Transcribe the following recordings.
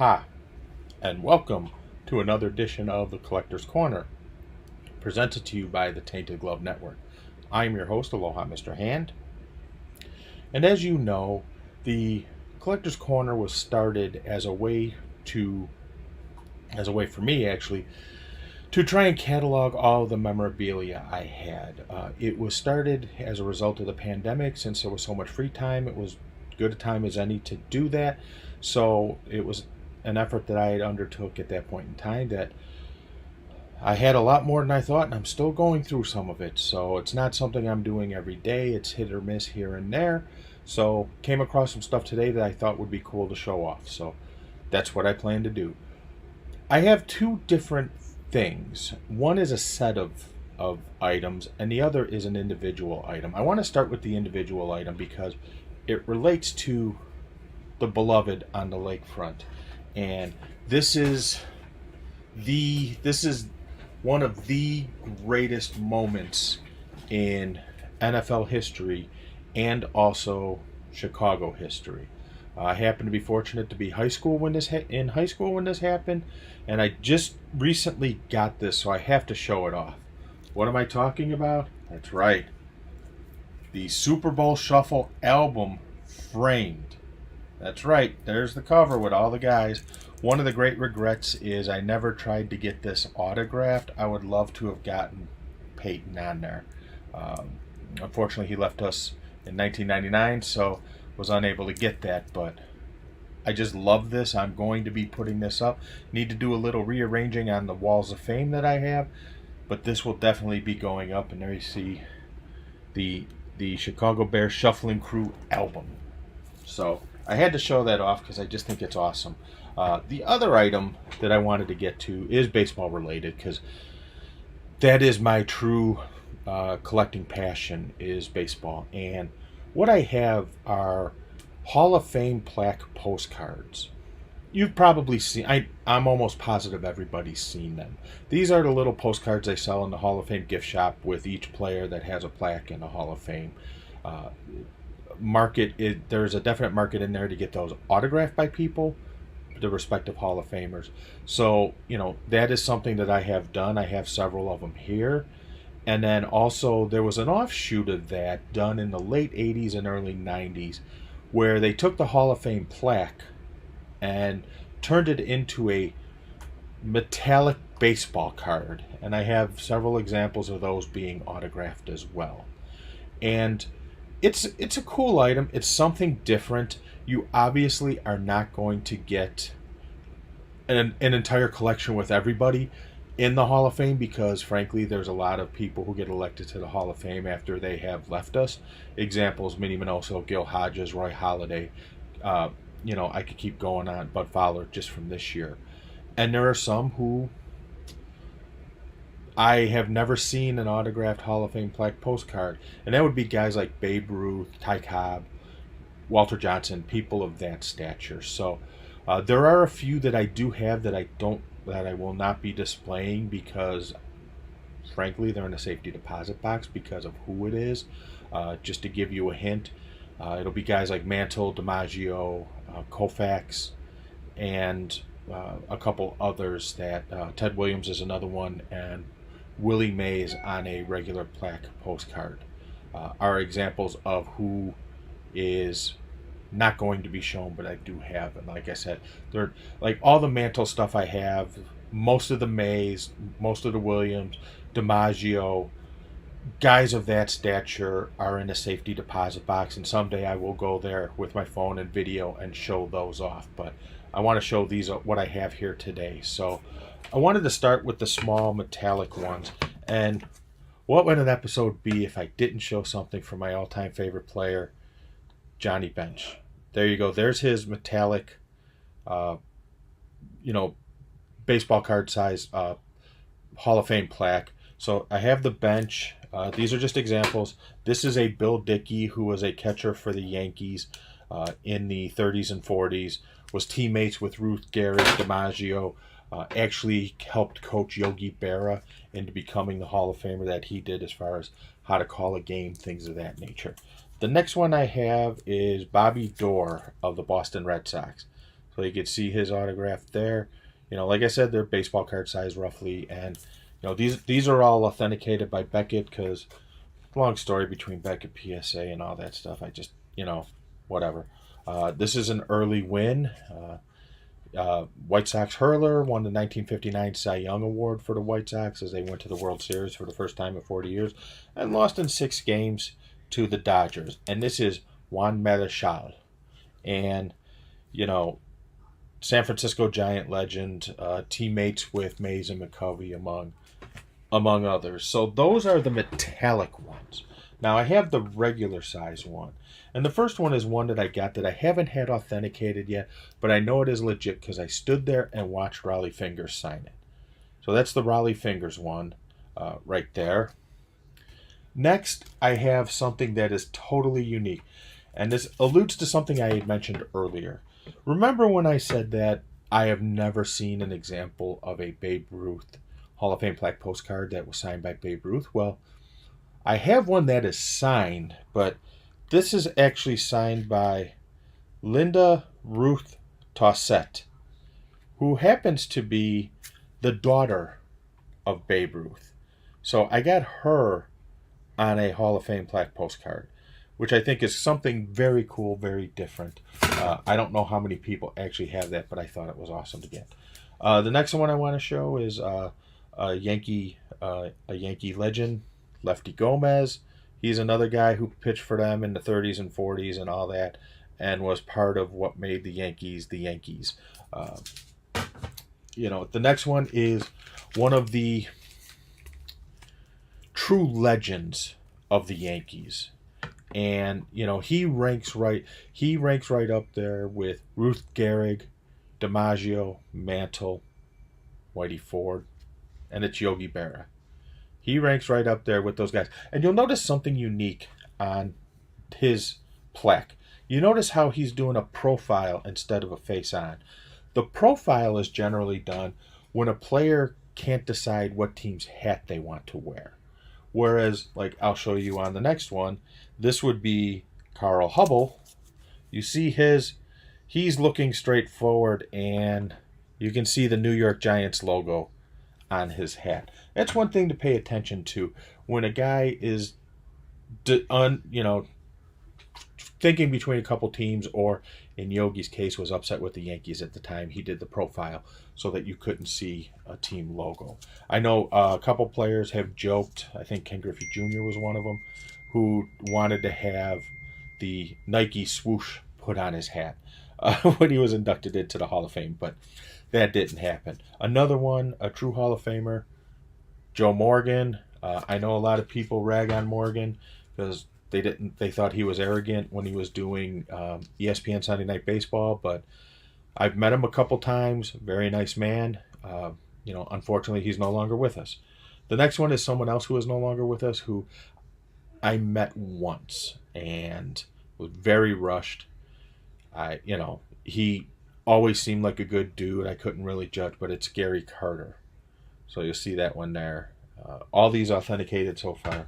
Hi, and welcome to another edition of the Collector's Corner, presented to you by the Tainted Glove Network. I am your host, Aloha Mr. Hand, and as you know, the Collector's Corner was started as a way for me actually, to try and catalog all the memorabilia I had. It was started as a result of the pandemic. Since there was so much free time, it was good a time as any to do that. So it was an effort that I had undertook at that point in time that I had a lot more than I thought, and I'm still going through some of it. So it's not something I'm doing every day. It's hit or miss here and there. So came across some stuff today that I thought would be cool to show off. So that's what I plan to do. I have two different things. One is a set of items, and the other is an individual item. I want to start with the individual item because it relates to the beloved on the lakefront. And this is one of the greatest moments in NFL history and also Chicago history. I happened to be fortunate to be in high school when this happened, and I just recently got this, so I have to show it off. What am I talking about? That's right, the Super Bowl Shuffle album framed. That's right, there's the cover with all the guys. One of the great regrets is I never tried to get this autographed. I would love to have gotten Peyton on there. Unfortunately, he left us in 1999, so was unable to get that, but I just love this. I'm going to be putting this up. Need to do a little rearranging on the walls of fame that I have, but this will definitely be going up. And there you see the Chicago Bears Shufflin Crew album. So I had to show that off because I just think it's awesome. The other item that I wanted to get to is baseball related, because that is my true collecting passion, is baseball. And what I have are Hall of Fame plaque postcards. You've probably seen, I'm almost positive everybody's seen them. These are the little postcards they sell in the Hall of Fame gift shop with each player that has a plaque in the Hall of Fame. There's a definite market in there to get those autographed by people, the respective Hall of Famers. So, that is something that I have done. I have several of them here. And then also there was an offshoot of that done in the late 80s and early 90s where they took the Hall of Fame plaque and turned it into a metallic baseball card. And I have several examples of those being autographed as well. And it's a cool item. It's something different. You obviously are not going to get an entire collection with everybody in the Hall of Fame, because frankly there's a lot of people who get elected to the Hall of Fame after they have left us. Examples: Minnie Minoso, Gil Hodges, Roy Halladay. I could keep going on. Bud Fowler, just from this year. And there are some who I have never seen an autographed Hall of Fame plaque postcard, and that would be guys like Babe Ruth, Ty Cobb, Walter Johnson, people of that stature. So there are a few that I do have that I will not be displaying because, frankly, they're in a safety deposit box because of who it is. Just to give you a hint, it'll be guys like Mantle, DiMaggio, Koufax, and a couple others that Ted Williams is another one, and Willie Mays on a regular plaque postcard are examples of who is not going to be shown, but I do have. And like I said, they're like all the Mantle stuff I have, most of the Mays, most of the Williams, DiMaggio, guys of that stature are in a safety deposit box, and someday I will go there with my phone and video and show those off. But I want to show these what I have here today. So I wanted to start with the small metallic ones. And what would an episode be if I didn't show something from my all-time favorite player, Johnny Bench? There you go. There's his metallic, baseball card size Hall of Fame plaque. So I have the bench. These are just examples. This is a Bill Dickey, who was a catcher for the Yankees in the 30s and 40s, was teammates with Ruth Gehrig. DiMaggio actually helped coach Yogi Berra into becoming the Hall of Famer that he did, as far as how to call a game, things of that nature. The next one I have is Bobby Doerr of the Boston Red Sox. So you could see his autograph there. Like I said, they're baseball card size roughly, and these are all authenticated by Beckett because long story between Beckett, PSA, and all that stuff. I just whatever. This is an early win. White Sox hurler won the 1959 Cy Young Award for the White Sox as they went to the World Series for the first time in 40 years and lost in 6 games to the Dodgers. And this is Juan Marichal. And, San Francisco Giant legend, teammates with Mays and McCovey among others. So those are the metallic ones. Now I have the regular size one. And the first one is one that I got that I haven't had authenticated yet, but I know it is legit because I stood there and watched Raleigh Fingers sign it. So that's the Raleigh Fingers one right there. Next, I have something that is totally unique. And this alludes to something I had mentioned earlier. Remember when I said that I have never seen an example of a Babe Ruth Hall of Fame plaque postcard that was signed by Babe Ruth? Well, I have one that is signed, but this is actually signed by Linda Ruth Tossett, who happens to be the daughter of Babe Ruth. So I got her on a Hall of Fame plaque postcard, which I think is something very cool, very different. I don't know how many people actually have that, but I thought it was awesome to get. The next one I want to show is a Yankee legend, Lefty Gomez. He's another guy who pitched for them in the 30s and 40s and all that, and was part of what made the Yankees the Yankees. The next one is one of the true legends of the Yankees. And he ranks right up there with Ruth Gehrig, DiMaggio, Mantle, Whitey Ford, and it's Yogi Berra. He ranks right up there with those guys. And you'll notice something unique on his plaque. You notice how he's doing a profile instead of a face-on. The profile is generally done when a player can't decide what team's hat they want to wear. Whereas, like I'll show you on the next one, this would be Carl Hubble. You see he's looking straight forward, and you can see the New York Giants logo on his hat. That's one thing to pay attention to when a guy is thinking between a couple teams, or in Yogi's case was upset with the Yankees at the time. He did the profile so that you couldn't see a team logo. I know a couple players have joked, I think Ken Griffey Jr. was one of them, who wanted to have the Nike swoosh put on his hat when he was inducted into the Hall of Fame, but that didn't happen. Another one, a true Hall of Famer, Joe Morgan. I know a lot of people rag on Morgan because they thought he was arrogant when he was doing ESPN Sunday Night Baseball, but I've met him a couple times. Very nice man. Unfortunately, he's no longer with us. The next one is someone else who is no longer with us, who I met once and was very rushed. He always seemed like a good dude. I couldn't really judge, but it's Gary Carter. So you'll see that one there. All these authenticated so far.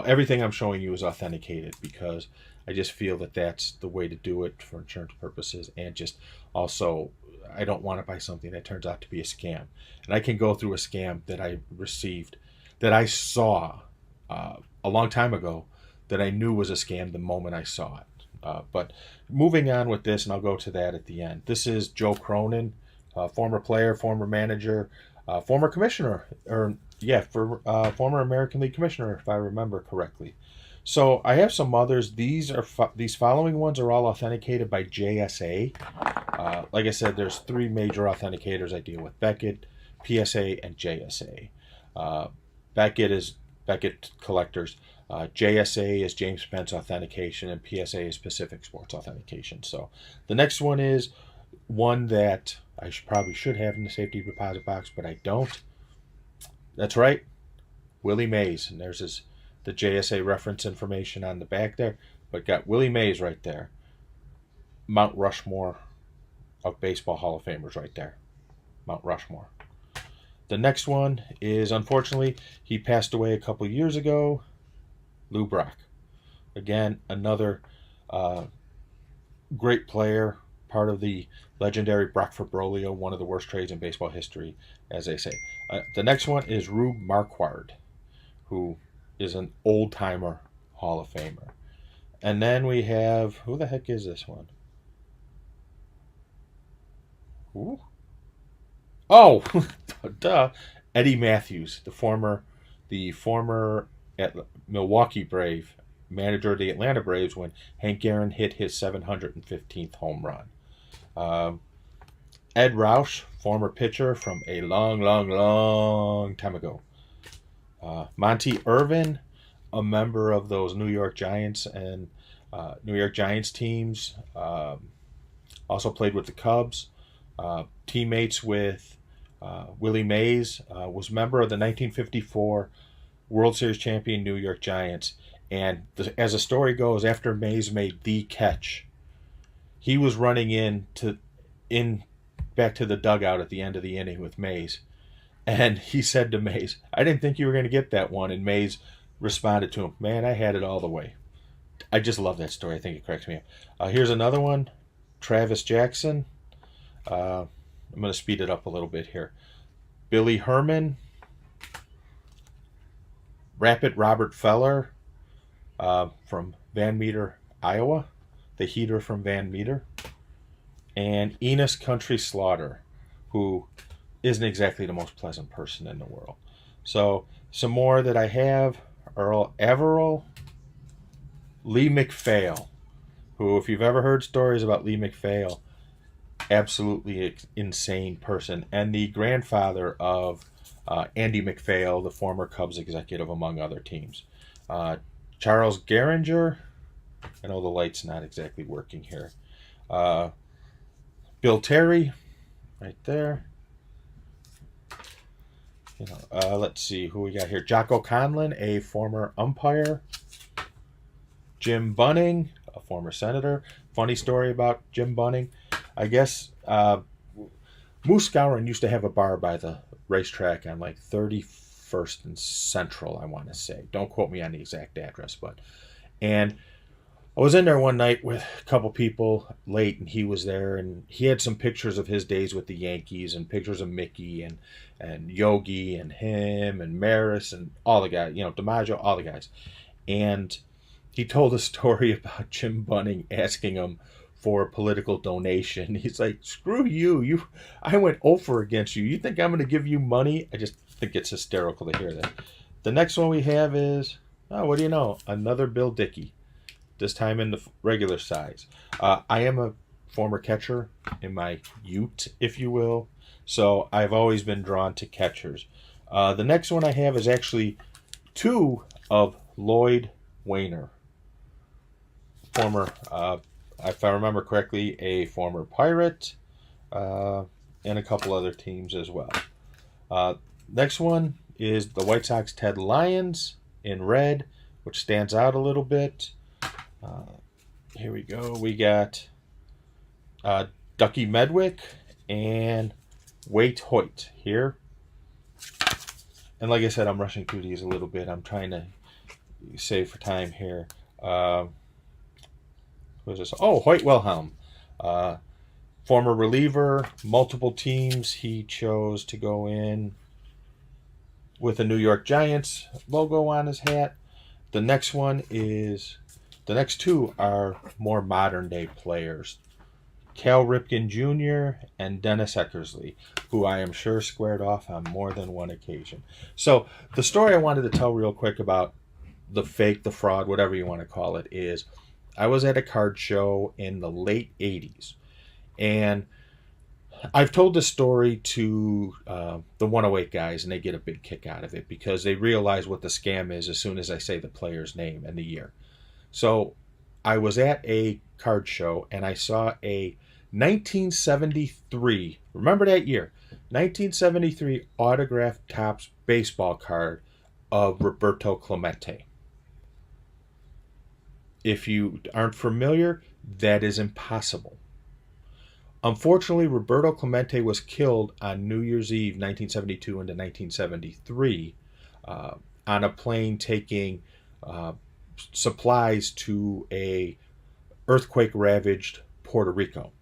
Everything I'm showing you is authenticated because I just feel that that's the way to do it for insurance purposes, and just also I don't want to buy something that turns out to be a scam. And I can go through a scam that I received, that I saw a long time ago, that I knew was a scam the moment I saw it. But moving on with this, and I'll go to that at the end. This is Joe Cronin, former player, former manager, former commissioner, former American League commissioner, if I remember correctly. So I have some others. These following ones are all authenticated by JSA. Like I said, there's 3 major authenticators I deal with: Beckett, PSA, and JSA. Beckett is Beckett Collectors. JSA is James Spence Authentication, and PSA is Pacific Sports Authentication. So the next one is one that I probably should have in the safety deposit box, but I don't. That's right, Willie Mays. And there's the JSA reference information on the back there, but got Willie Mays right there. Mount Rushmore of Baseball Hall of Famers right there. Mount Rushmore. The next one is, unfortunately, he passed away a couple years ago, Lou Brock. Again, another great player, part of the legendary Brockford Broglio, one of the worst trades in baseball history, as they say. The next one is Rube Marquard, who is an old-timer Hall of Famer. And then we have, who the heck is this one? Ooh. Oh, duh. Eddie Matthews, the former Milwaukee Brave, manager of the Atlanta Braves when Hank Aaron hit his 715th home run. Ed Roush, former pitcher from a long, long, long time ago. Monty Irvin, a member of those New York Giants and New York Giants teams. Also played with the Cubs. Teammates with Willie Mays. Was member of the 1954 World Series champion New York Giants. And as the story goes, after Mays made the catch, he was running back to the dugout at the end of the inning with Mays. And he said to Mays, "I didn't think you were going to get that one." And Mays responded to him, "Man, I had it all the way." I just love that story. I think it cracks me up. Here's another one. Travis Jackson. I'm going to speed it up a little bit here. Billy Herman. Rapid Robert Feller from Van Meter, Iowa. The Heater from Van Meter. And Enos Country Slaughter, who isn't exactly the most pleasant person in the world. So some more that I have: Earl Averill, Lee McPhail, who, if you've ever heard stories about Lee McPhail, absolutely insane person, and the grandfather of Andy McPhail, the former Cubs executive, among other teams. Charles Gehringer, I know the light's not exactly working here. Bill Terry, right there. Let's see who we got here. Jocko Conlon, a former umpire. Jim Bunning, a former senator. Funny story about Jim Bunning. I guess Moose Gowron used to have a bar by the racetrack on like 31st and Central, I want to say. Don't quote me on the exact address, and I was in there one night with a couple people late, and he was there, and he had some pictures of his days with the Yankees and pictures of Mickey and Yogi and him and Maris and all the guys, DiMaggio, all the guys. And he told a story about Jim Bunning asking him for a political donation. He's like, "Screw you. I went over against you. You think I'm going to give you money?" I just think it's hysterical to hear that. The next one we have is, what do you know? Another Bill Dickey. This time in the regular size. I am a former catcher in my ute, if you will, so I've always been drawn to catchers. The next one I have is actually two of Lloyd Wainer, former, if I remember correctly, a former Pirate, and a couple other teams as well. Next one is the White Sox Ted Lyons in red, which stands out a little bit. Here we go. We got Ducky Medwick and Waite Hoyt here. And like I said, I'm rushing through these a little bit. I'm trying to save for time here. Who is this? Oh, Hoyt Wilhelm. Former reliever, multiple teams. He chose to go in with the New York Giants logo on his hat. The next two are more modern day players. Cal Ripken Jr. and Dennis Eckersley, who I am sure squared off on more than one occasion. So the story I wanted to tell real quick about the fake, the fraud, whatever you want to call it, is I was at a card show in the late 80s. And I've told this story to the 108 guys, and they get a big kick out of it because they realize what the scam is as soon as I say the player's name and the year. So I was at a card show, and I saw a 1973, remember that year, 1973 autographed Topps baseball card of Roberto Clemente. If you aren't familiar, that is impossible. Unfortunately, Roberto Clemente was killed on New Year's Eve, 1972 into 1973, on a plane taking supplies to a earthquake-ravaged Puerto Rico.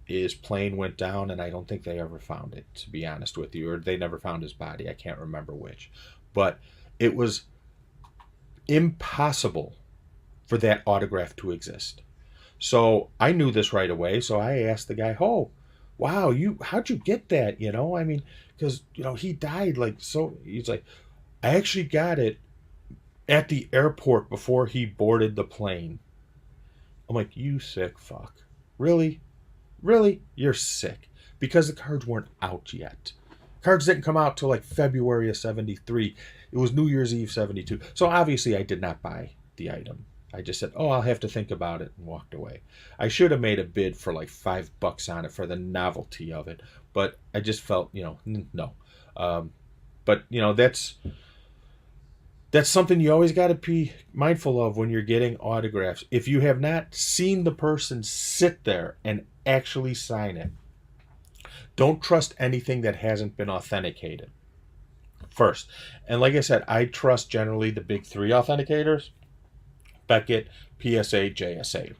his plane went down, and I don't think they ever found it, to be honest with you, or they never found his body. I can't remember which. But it was impossible for that autograph to exist. So I knew this right away. So I asked the guy, "Oh, wow, how'd you get that? I mean, because he died like so." He's like, "I actually got it at the airport before he boarded the plane." I'm like, "You sick fuck, really, really? You're sick." Because the cards weren't out yet. Cards didn't come out till like February of '73. It was New Year's Eve '72. So obviously I did not buy the item. I just said, "Oh, I'll have to think about it," and walked away. I should have made a bid for like $5 on it for the novelty of it, but I just felt, no. But that's something you always got to be mindful of when you're getting autographs. If you have not seen the person sit there and actually sign it, don't trust anything that hasn't been authenticated first. And like I said, I trust generally the big three authenticators: Beckett, PSA, JSA.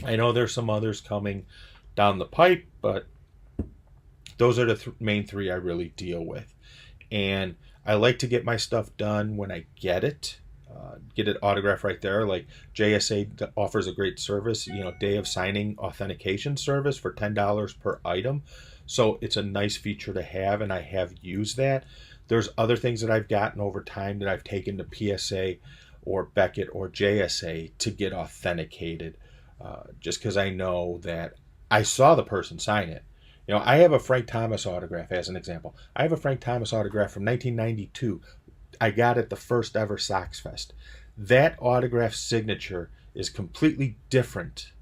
I know there's some others coming down the pipe, but those are the main three I really deal with. And I like to get my stuff done when I get it. Get it autographed right there. Like JSA offers a great service, day of signing authentication service for $10 per item. So it's a nice feature to have, and I have used that. There's other things that I've gotten over time that I've taken to PSA or Beckett or JSA to get authenticated, just because I know that I saw the person sign it. I have a Frank Thomas autograph as an example. I have a Frank Thomas autograph from 1992. I got it the first ever Sox Fest. That autograph signature is completely different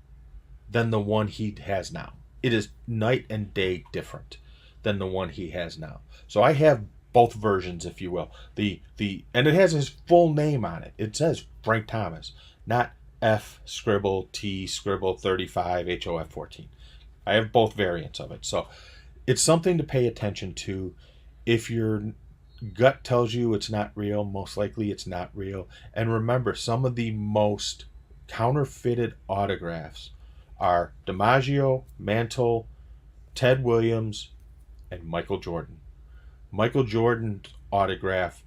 than the one he has now. It is night and day different than the one he has now. So I have both versions, if you will. And it has his full name on it. It says Frank Thomas, not F scribble T scribble 35 HOF 14. I have both variants of it. So it's something to pay attention to. If your gut tells you it's not real, most likely it's not real. And remember, some of the most counterfeited autographs are DiMaggio, Mantle, Ted Williams, and Michael Jordan. Michael Jordan's autograph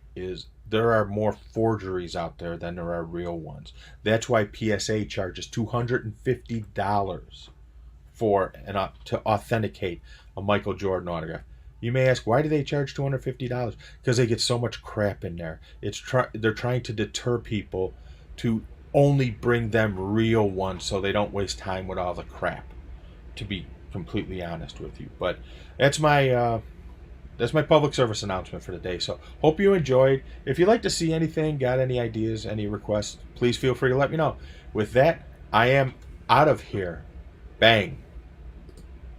there are more forgeries out there than there are real ones. That's why PSA charges $250 to authenticate a Michael Jordan autograph. You may ask, why do they charge $250? Because they get so much crap in there. They're trying to deter people to only bring them real ones so they don't waste time with all the crap, to be completely honest with you. But that's my public service announcement for today. So hope you enjoyed. If you'd like to see anything, got any ideas, any requests, please feel free to let me know. With that, I am out of here. Bang.